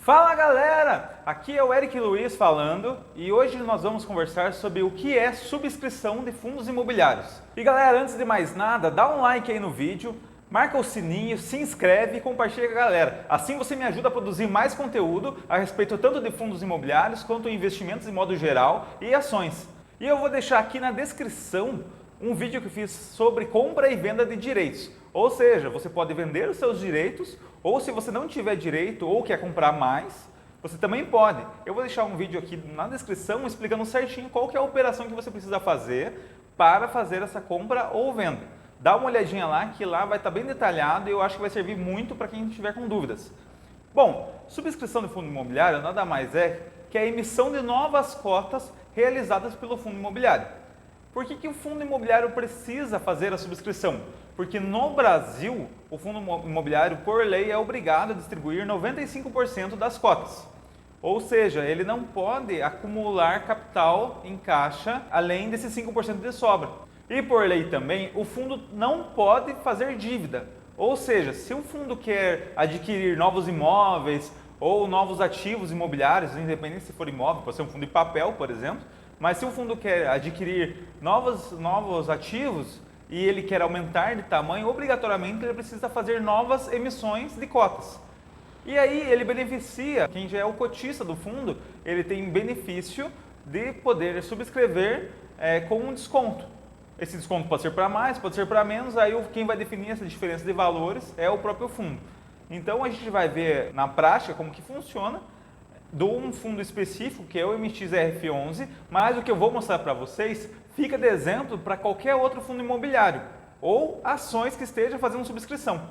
Fala galera, aqui é o Eric Luiz falando e hoje nós vamos conversar sobre o que é subscrição de fundos imobiliários. E galera, antes de mais nada, dá um like aí no vídeo, marca o sininho, se inscreve e compartilha com a galera. Assim você me ajuda a produzir mais conteúdo a respeito tanto de fundos imobiliários quanto investimentos em modo geral e ações. E eu vou deixar aqui na descrição um vídeo que eu fiz sobre compra e venda de direitos. Ou seja, você pode vender os seus direitos, ou se você não tiver direito ou quer comprar mais, você também pode. Eu vou deixar um vídeo aqui na descrição explicando certinho qual que é a operação que você precisa fazer para fazer essa compra ou venda. Dá uma olhadinha lá, que lá vai estar bem detalhado e eu acho que vai servir muito para quem estiver com dúvidas. Bom, subscrição de fundo imobiliário nada mais é que a emissão de novas cotas realizadas pelo fundo imobiliário. Por que o fundo imobiliário precisa fazer a subscrição? Porque no Brasil, o fundo imobiliário, por lei, é obrigado a distribuir 95% das cotas. Ou seja, ele não pode acumular capital em caixa além desses 5% de sobra. E por lei também, o fundo não pode fazer dívida. Ou seja, se o fundo quer adquirir novos imóveis ou novos ativos imobiliários, independente se for imóvel, pode ser um fundo de papel, por exemplo, mas se o fundo quer adquirir novos ativos e ele quer aumentar de tamanho, obrigatoriamente ele precisa fazer novas emissões de cotas. E aí ele beneficia, quem já é o cotista do fundo, ele tem benefício de poder subscrever com um desconto. Esse desconto pode ser para mais, pode ser para menos, aí quem vai definir essa diferença de valores é o próprio fundo. Então a gente vai ver na prática como que funciona de um fundo específico, que é o MXRF11, mas o que eu vou mostrar para vocês fica de exemplo para qualquer outro fundo imobiliário ou ações que estejam fazendo subscrição.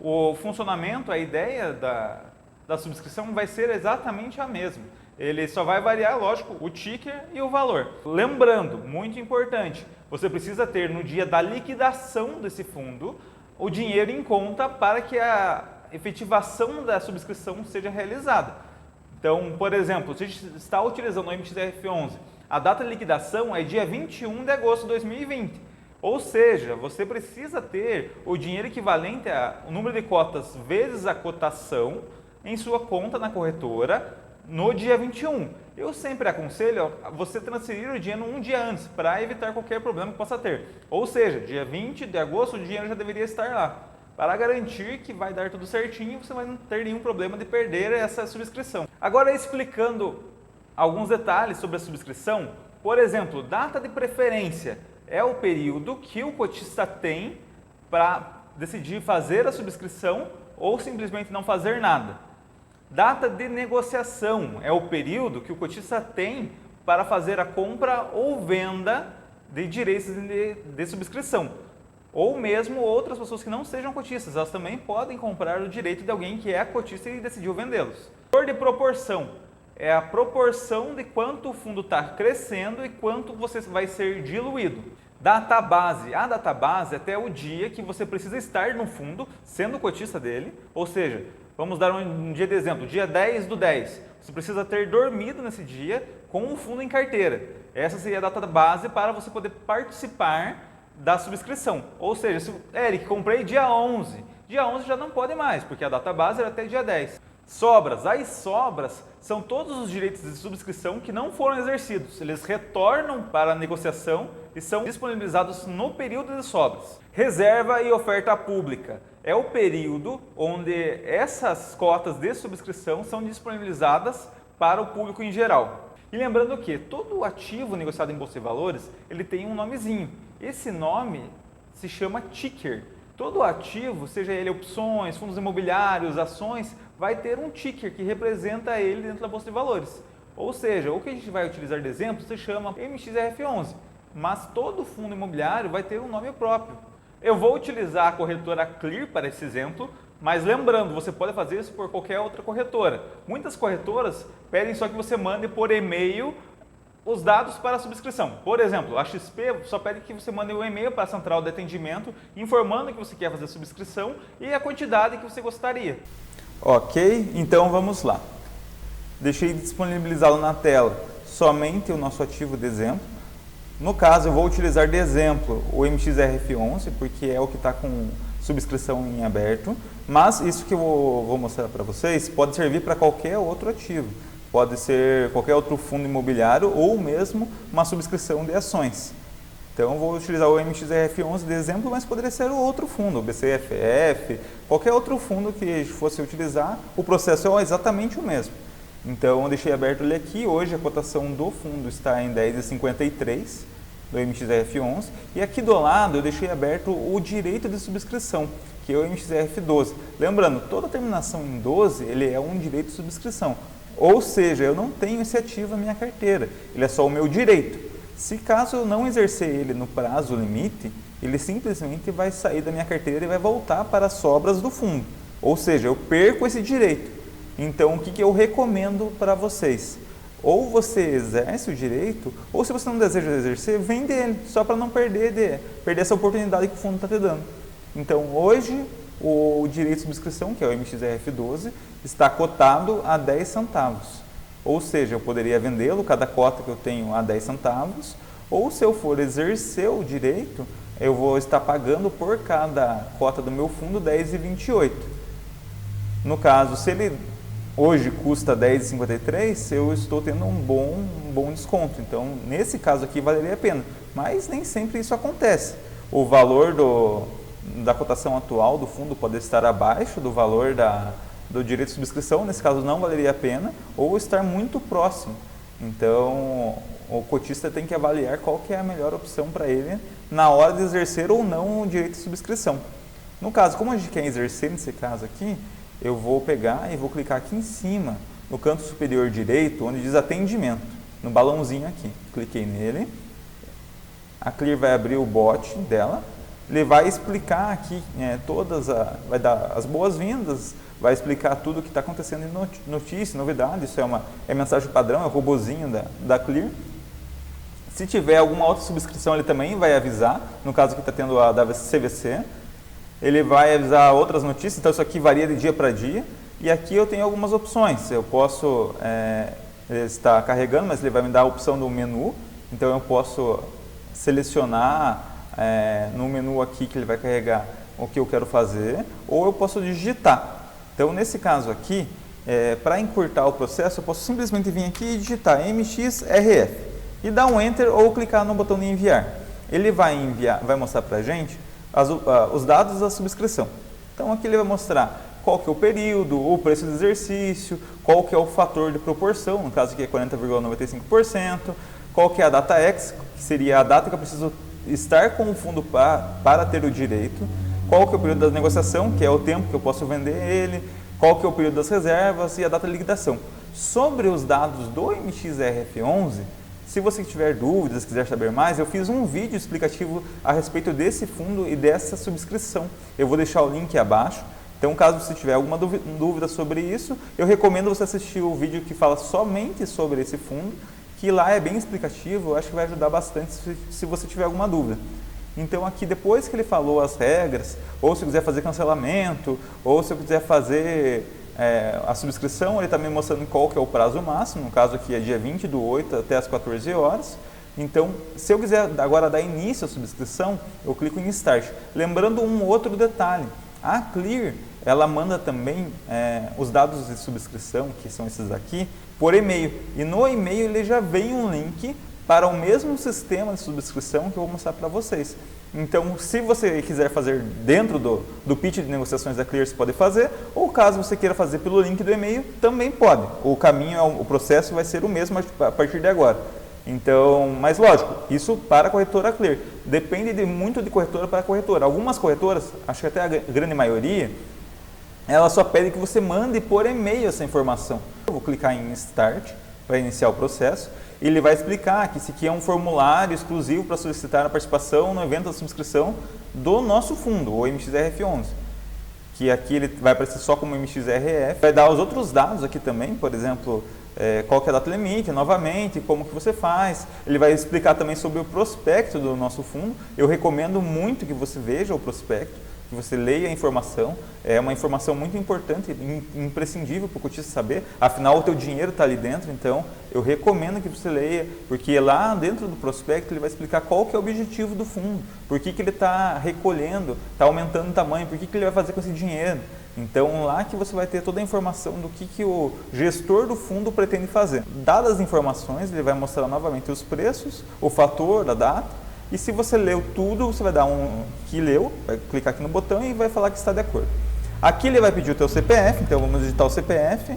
O funcionamento, a ideia da subscrição vai ser exatamente a mesma. Ele só vai variar, lógico, o ticker e o valor. Lembrando, muito importante, você precisa ter no dia da liquidação desse fundo o dinheiro em conta para que a efetivação da subscrição seja realizada. Então, por exemplo, se a gente está utilizando o MXRF11, a data de liquidação é dia 21 de agosto de 2020. Ou seja, você precisa ter o dinheiro equivalente ao número de cotas vezes a cotação em sua conta na corretora no dia 21. Eu sempre aconselho você transferir o dinheiro um dia antes para evitar qualquer problema que possa ter. Ou seja, dia 20 de agosto o dinheiro já deveria estar lá, para garantir que vai dar tudo certinho e você vai não ter nenhum problema de perder essa subscrição. Agora, explicando alguns detalhes sobre a subscrição, por exemplo, data de preferência é o período que o cotista tem para decidir fazer a subscrição ou simplesmente não fazer nada. Data de negociação é o período que o cotista tem para fazer a compra ou venda de direitos de subscrição. Ou mesmo outras pessoas que não sejam cotistas, elas também podem comprar o direito de alguém que é cotista e decidiu vendê-los. Valor de proporção é a proporção de quanto o fundo está crescendo e quanto você vai ser diluído. Database. A database é até o dia que você precisa estar no fundo, sendo cotista dele, ou seja, vamos dar um dia de exemplo, dia 10 do 10. Você precisa ter dormido nesse dia com o fundo em carteira. Essa seria a database para você poder participar da subscrição. Ou seja, se Eric, comprei dia 11, dia 11 já não pode mais, porque a data base era até dia 10. Sobras. As sobras são todos os direitos de subscrição que não foram exercidos. Eles retornam para a negociação e são disponibilizados no período de sobras. Reserva e oferta pública. É o período onde essas cotas de subscrição são disponibilizadas para o público em geral. E lembrando que todo ativo negociado em Bolsa de Valores, ele tem um nomezinho. Esse nome se chama ticker. Todo ativo, seja ele opções, fundos imobiliários, ações, vai ter um ticker que representa ele dentro da Bolsa de Valores. Ou seja, o que a gente vai utilizar de exemplo se chama MXRF11, mas todo fundo imobiliário vai ter um nome próprio. Eu vou utilizar a corretora Clear para esse exemplo, mas lembrando, você pode fazer isso por qualquer outra corretora. Muitas corretoras pedem só que você mande por e-mail os dados para a subscrição. Por exemplo, a XP só pede que você mande um e-mail para a central de atendimento informando que você quer fazer a subscrição e a quantidade que você gostaria. Ok, então vamos lá. Deixei disponibilizado na tela somente o nosso ativo de exemplo. No caso, eu vou utilizar de exemplo o MXRF11, porque é o que está com subscrição em aberto, mas isso que eu vou mostrar para vocês pode servir para qualquer outro ativo. Pode ser qualquer outro fundo imobiliário ou mesmo uma subscrição de ações. Então, eu vou utilizar o MXRF11 de exemplo, mas poderia ser outro fundo, o BCFF, qualquer outro fundo que fosse utilizar, o processo é exatamente o mesmo. Então, eu deixei aberto ele aqui, hoje a cotação do fundo está em 10,53 do MXRF11 e aqui do lado eu deixei aberto o direito de subscrição, que é o MXRF12. Lembrando, toda terminação em 12 ele é um direito de subscrição, ou seja, eu não tenho esse ativo na minha carteira, ele é só o meu direito. Se caso eu não exercer ele no prazo limite, ele simplesmente vai sair da minha carteira e vai voltar para as sobras do fundo. Ou seja, eu perco esse direito. Então, o que eu recomendo para vocês? Ou você exerce o direito, ou se você não deseja exercer, vende ele, só para não perder essa oportunidade que o fundo está te dando. Então, hoje, o direito de subscrição, que é o MXRF12, está cotado a 10 centavos. Ou seja, eu poderia vendê-lo, cada cota que eu tenho, a 10 centavos, ou se eu for exercer o direito, eu vou estar pagando por cada cota do meu fundo 10,28. No caso, se ele hoje custa 10,53, eu estou tendo um bom desconto. Então, nesse caso aqui, valeria a pena. Mas nem sempre isso acontece. O valor da cotação atual do fundo pode estar abaixo do valor do direito de subscrição, nesse caso não valeria a pena, ou estar muito próximo. Então, o cotista tem que avaliar qual que é a melhor opção para ele na hora de exercer ou não o direito de subscrição. No caso, como a gente quer exercer nesse caso aqui, eu vou pegar e vou clicar aqui em cima, no canto superior direito, onde diz atendimento, no balãozinho aqui. Cliquei nele, a Clear vai abrir o bot dela, ele vai explicar aqui vai dar as boas-vindas, vai explicar tudo o que está acontecendo em notícia, novidade, isso é mensagem padrão, é o robozinho da Clear. Se tiver alguma outra subscrição, ele também vai avisar, no caso aqui está tendo a da CVC, ele vai avisar outras notícias, então isso aqui varia de dia para dia, e aqui eu tenho algumas opções, eu posso, ele está carregando, mas ele vai me dar a opção do menu, então eu posso selecionar no menu aqui que ele vai carregar o que eu quero fazer, ou eu posso digitar. Então, nesse caso aqui, para encurtar o processo, eu posso simplesmente vir aqui e digitar MXRF e dar um Enter ou clicar no botão de enviar. Ele vai mostrar para a gente os dados da subscrição. Então, aqui ele vai mostrar qual que é o período, o preço do exercício, qual que é o fator de proporção, no caso aqui é 40,95%, qual que é a data X, que seria a data que eu preciso estar com o fundo para ter o direito, qual que é o período da negociação, que é o tempo que eu posso vender ele, qual que é o período das reservas e a data de liquidação. Sobre os dados do MXRF11, se você tiver dúvidas, quiser saber mais, eu fiz um vídeo explicativo a respeito desse fundo e dessa subscrição. Eu vou deixar o link abaixo. Então, caso você tiver alguma dúvida sobre isso, eu recomendo você assistir o vídeo que fala somente sobre esse fundo, que lá é bem explicativo, eu acho que vai ajudar bastante se você tiver alguma dúvida. Então, aqui, depois que ele falou as regras, ou se eu quiser fazer cancelamento, ou se eu quiser fazer a subscrição, ele está me mostrando qual que é o prazo máximo, no caso aqui é dia 20/8 até as 14 horas. Então, se eu quiser agora dar início à subscrição, eu clico em Start. Lembrando um outro detalhe, a Clear, ela manda também os dados de subscrição, que são esses aqui, por e-mail. E no e-mail ele já vem um link para o mesmo sistema de subscrição que eu vou mostrar para vocês. Então, se você quiser fazer dentro do pitch de negociações da Clear, você pode fazer, ou caso você queira fazer pelo link do e-mail, também pode. O caminho, o processo vai ser o mesmo a partir de agora. Então, mas lógico, isso para a corretora Clear. Depende muito de corretora para corretora. Algumas corretoras, acho que até a grande maioria, ela só pede que você mande por e-mail essa informação. Eu vou clicar em Start para iniciar o processo. Ele vai explicar que esse aqui é um formulário exclusivo para solicitar a participação no evento da subscrição do nosso fundo, o MXRF11. Que aqui ele vai aparecer só como MXRF. Vai dar os outros dados aqui também, por exemplo, qual que é a data limite, novamente, como que você faz. Ele vai explicar também sobre o prospecto do nosso fundo. Eu recomendo muito que você veja o prospecto. que você leia a informação. É uma informação muito importante, imprescindível para o cotista saber, afinal o teu dinheiro está ali dentro, então eu recomendo que você leia, porque lá dentro do prospecto ele vai explicar qual que é o objetivo do fundo, por que ele está recolhendo, está aumentando o tamanho, por que ele vai fazer com esse dinheiro. Então lá que você vai ter toda a informação do que o gestor do fundo pretende fazer. Dadas as informações, ele vai mostrar novamente os preços, o fator, a data, e se você leu tudo, você vai dar um que leu, vai clicar aqui no botão e vai falar que está de acordo. Aqui ele vai pedir o teu CPF, então vamos digitar o CPF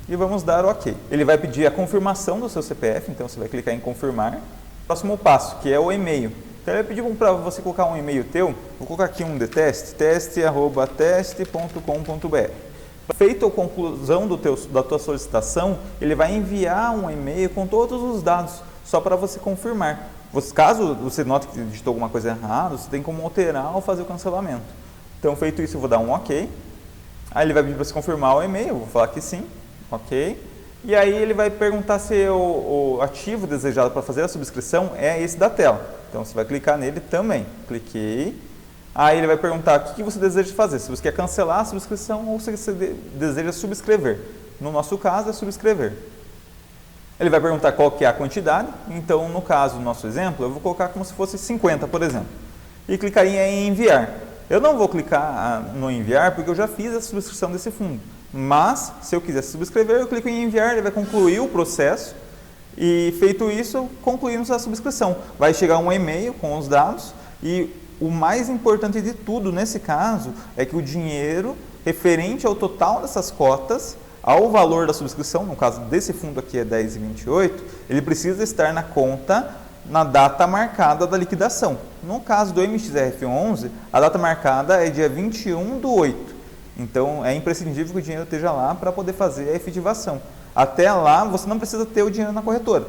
e vamos dar OK. Ele vai pedir a confirmação do seu CPF, então você vai clicar em confirmar. Próximo passo, que é o e-mail. Então ele vai pedir para você colocar um e-mail teu, vou colocar aqui um de teste, teste@teste.com.br. Feita a conclusão da tua solicitação, ele vai enviar um e-mail com todos os dados, só para você confirmar. Caso você note que digitou alguma coisa errada, você tem como alterar ou fazer o cancelamento. Então, feito isso, eu vou dar um OK. Aí ele vai pedir para você confirmar o e-mail, eu vou falar que sim, OK. E aí ele vai perguntar se o ativo desejado para fazer a subscrição é esse da tela. Então, você vai clicar nele também. Cliquei. Aí ele vai perguntar o que você deseja fazer, se você quer cancelar a subscrição ou se você deseja subscrever. No nosso caso, é subscrever. Ele vai perguntar qual que é a quantidade, então no caso do nosso exemplo, eu vou colocar como se fosse 50, por exemplo. E clicaria em enviar. Eu não vou clicar no enviar porque eu já fiz a subscrição desse fundo. Mas, se eu quiser subscrever, eu clico em enviar, ele vai concluir o processo e feito isso, concluímos a subscrição. Vai chegar um e-mail com os dados e o mais importante de tudo nesse caso é que o dinheiro referente ao total dessas cotas, ao valor da subscrição, no caso desse fundo aqui é 10,28, ele precisa estar na conta na data marcada da liquidação. No caso do MXRF11, a data marcada é dia 21/8. Então é imprescindível que o dinheiro esteja lá para poder fazer a efetivação. Até lá você não precisa ter o dinheiro na corretora.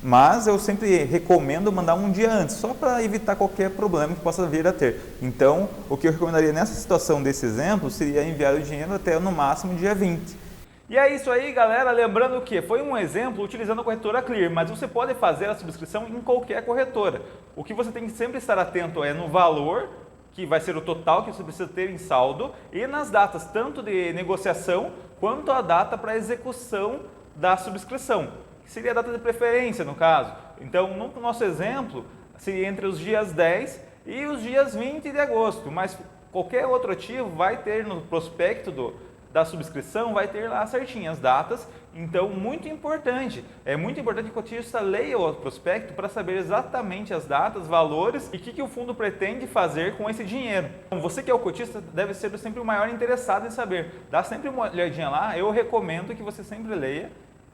Mas eu sempre recomendo mandar um dia antes, só para evitar qualquer problema que possa vir a ter. Então, o que eu recomendaria nessa situação desse exemplo seria enviar o dinheiro até no máximo dia 20. E é isso aí, galera. Lembrando que foi um exemplo utilizando a corretora Clear, mas você pode fazer a subscrição em qualquer corretora. O que você tem que sempre estar atento é no valor, que vai ser o total que você precisa ter em saldo, e nas datas, tanto de negociação quanto a data para execução da subscrição, que seria a data de preferência no caso. Então, no nosso exemplo, seria entre os dias 10 e os dias 20 de agosto, mas qualquer outro ativo vai ter no prospecto da subscrição, vai ter lá certinho as datas. Então, muito importante, é muito importante que o cotista leia o prospecto para saber exatamente as datas, valores e o que o fundo pretende fazer com esse dinheiro. Então, você que é o cotista deve ser sempre o maior interessado em saber. Dá sempre uma olhadinha lá, eu recomendo que você sempre leia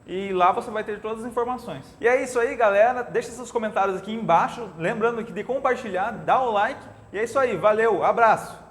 e lá você vai ter todas as informações. E é isso aí, galera, deixa seus comentários aqui embaixo, lembrando que de compartilhar, dá o like e é isso aí, valeu, abraço!